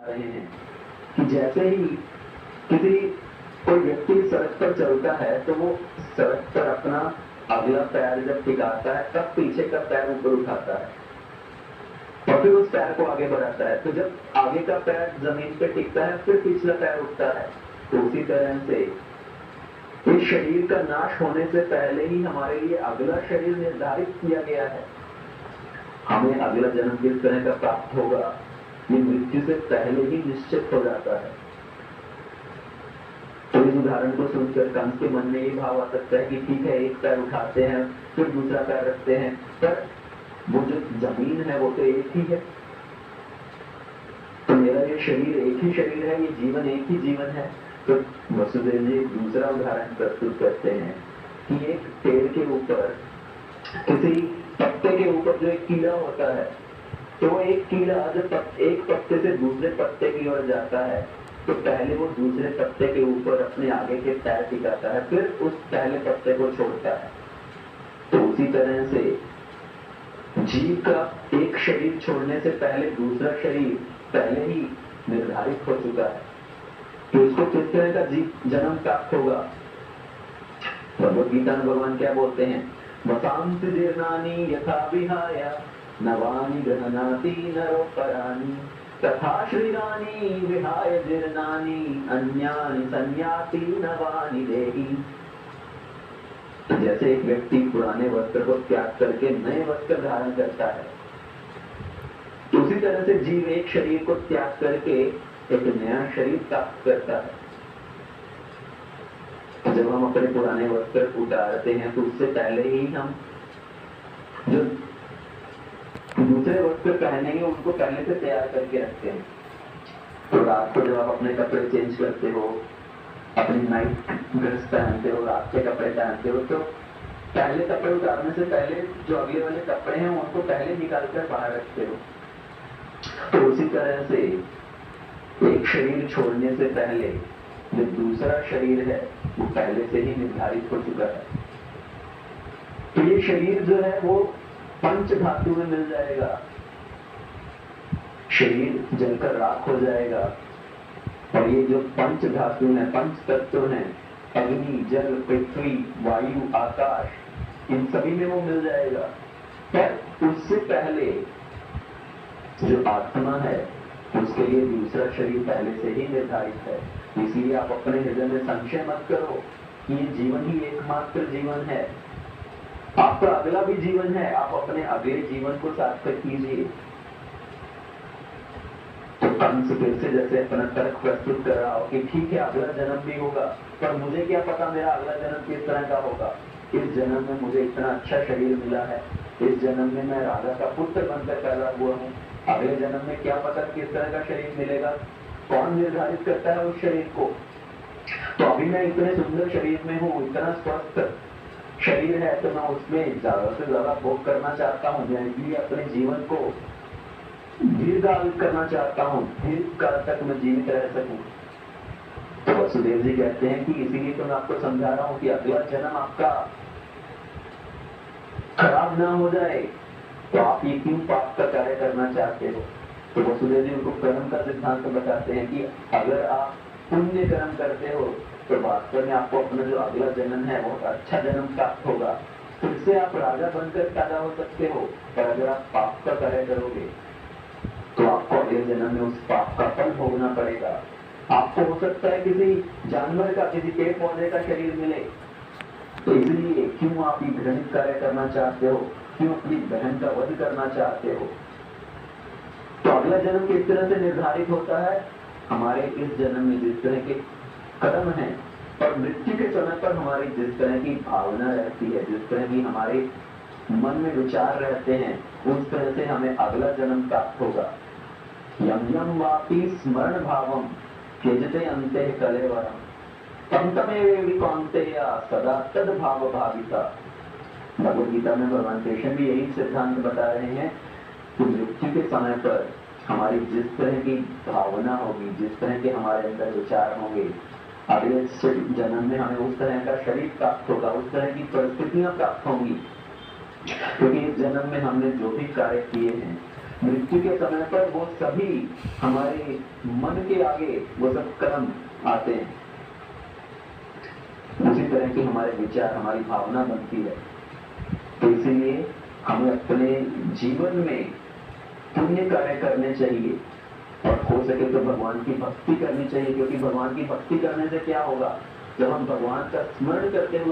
रहे हैं कि जैसे ही किसी कोई व्यक्ति सड़क पर चलता है तो वो सड़क पर अपना अगला पैर जब टिकाता है तब पीछे का पैर ऊपर उठाता है और फिर उस पैर को आगे बढ़ाता है। तो जब आगे का पैर जमीन पे टिकता है फिर पिछला पैर उठता है। तो उसी तरह से इस शरीर का नाश होने से पहले ही हमारे लिए अगला शरीर निर्धारित किया गया है। हमें अगला जन्म किस तरह का प्राप्त होगा ये मृत्यु से पहले ही निश्चित हो जाता है। तो इस उदाहरण को सुनकर कंस के मन में ये भाव आ सकता है कि ठीक है, एक पैर उठाते हैं फिर दूसरा पैर रखते हैं, पर वो जो जमीन है वो तो एक ही है। तो मेरा ये शरीर एक ही शरीर है, ये जीवन एक ही जीवन है। तो वसुदेव जी दूसरा उदाहरण प्रस्तुत करते हैं कि एक पेड़ के ऊपर किसी पत्ते के ऊपर जो एक कीड़ा होता है, तो वो एक कीड़ा जब एक पत्ते से दूसरे पत्ते की ओर जाता है तो पहले वो दूसरे पत्ते के ऊपर अपने आगे के पैर टिकाता है, फिर उस पहले पत्ते को छोड़ता है। तो उसी तरह से जीव का एक शरीर छोड़ने से पहले दूसरा शरीर पहले ही निर्धारित हो चुका है कि उसको किस तरह का जीव जन्म प्राप्त होगा। भगवद गीता में भगवान क्या बोलते हैं, वसांसि जीर्णानि यथा विहाय नवानि गृह्णाति नरोपराणि तथा शरीराणि विहाय जीर्णानि अन्यानि संयाति नवानि देहि। जैसे एक व्यक्ति पुराने वस्त्र को त्याग करके नए वस्त्र धारण करता है, तो उसी तरह से जीव एक शरीर को त्याग करके एक नया शरीर प्राप्त करता है। जब हम अपने पुराने वस्त्र उतारते हैं तो उससे पहले ही हम जो दूसरे वस्त्र पहनेंगे उनको पहले से तैयार करके रखते हैं। तो रात को जब आप अपने कपड़े चेंज करते हो, अपनी नाइट ड्रेस पहनते हो, रात के कपड़े पहनते हो, तो पहले कपड़े उतारने से पहले जो अगले वाले कपड़े हैं उनको पहले निकाल कर बाहर रखते हो। तो उसी तरह से एक शरीर छोड़ने से पहले जो दूसरा शरीर है वो पहले से ही निर्धारित हो चुका है। तो ये शरीर जो है वो पंच धातु में मिल जाएगा, शरीर जलकर राख हो जाएगा। और ये जो पंच धातु है, पंच तत्व हैं, अग्नि, जल, पृथ्वी, वायु, आकाश, इन सभी में वो मिल जाएगा। पर उससे पहले जो आत्मा है उसके लिए दूसरा शरीर पहले से ही निर्धारित है। इसलिए आप अपने हृदय में संशय मत करो कि ये जीवन ही एकमात्र जीवन है। आपका अगला भी जीवन है, आप अपने अगले जीवन को सार्थक कीजिए। तो कंस फिर से जैसे अपना तर्क प्रस्तुत कर रहा हो कि ठीक है, अगला जन्म भी होगा, पर मुझे क्या पता मेरा अगला जन्म किस तरह का होगा। इस जन्म में मुझे इतना अच्छा शरीर मिला है, इस जन्म में मैं राजा का पुत्र बनकर पैदा हुआ हूँ, अगले जन्म में क्या पता किस तरह का शरीर मिलेगा, कौन निर्धारित करता है उस शरीर को। तो अभी मैं इतने सुंदर शरीर में हूँ, इतना स्वस्थ शरीर है, तो मैं उसमें ज्यादा से ज्यादा भोग करना चाहता हूँ, मैं इसलिए अपने जीवन को दीर्घकाल करना चाहता हूँ, दीर्घ काल तक मैं जीवित रह सकूं। तो वसुदेव जी कहते हैं कि इसीलिए तो मैं आपको समझा रहा हूँ कि अगला जन्म आपका खराब ना हो जाए, तो आप ये क्यों पाप का कार्य करना चाहते हो। तो वसुदेव जी उनको कर्म का सिद्धांत बताते हैं कि अगर आप पुण्य कर्म करते हो तो वास्तव में आपको अपना जो अगला जन्म है बहुत अच्छा जन्म प्राप्त होगा, फिर से आप राजा बनकर पैदा हो सकते हो। पर अगर आप पाप का कार्य करोगे तो आपको अगले जन्म में उस पाप का फल भोगना पड़ेगा। आपको हो सकता है किसी जानवर का, किसी पेड़ पौधे का शरीर मिले, तो इसलिए क्यों आप ये घृणित कार्य करना चाहते हो, क्यों अपनी बहन का वध करना चाहते हो। तो अगला जन्म किस तरह से निर्धारित होता है, हमारे इस जन्म में जिस तरह के कर्म हैं और मृत्यु के समय पर हमारी जिस तरह की भावना रहती है, जिस तरह की हमारे मन में विचार रहते हैं, उस तरह से हमें अगला जन्म प्राप्त होगा। यम यम वापि स्मरण भावम त्यजते अंते कलेवरम तम तमेव कौन्तेय सदा तद भाव भाविता। भगवद गीता में भगवान कृष्ण भी यही सिद्धांत बता रहे हैं कि मृत्यु के समय पर हमारी जिस तरह की भावना होगी, जिस तरह के हमारे अंदर विचार होंगे, अगले जन्म में हमें उस तरह का शरीर प्राप्त होगा, उस तरह की परिस्थितियां प्राप्त होंगी। क्योंकि इस जन्म में हमने जो भी कार्य किए हैं मृत्यु के समय पर वो सभी हमारे मन के आगे वो सब कर्म आते हैं। उसी तरह की हमारे विचार, हमारी भावना बनती है। तो इसीलिए हमें अपने जीवन में पुण्य कार्य करने चाहिए और हो सके तो भगवान की भक्ति करनी चाहिए, क्योंकि भगवान की भक्ति करने से क्या होगा, जब हम भगवान का स्मरण करते हुए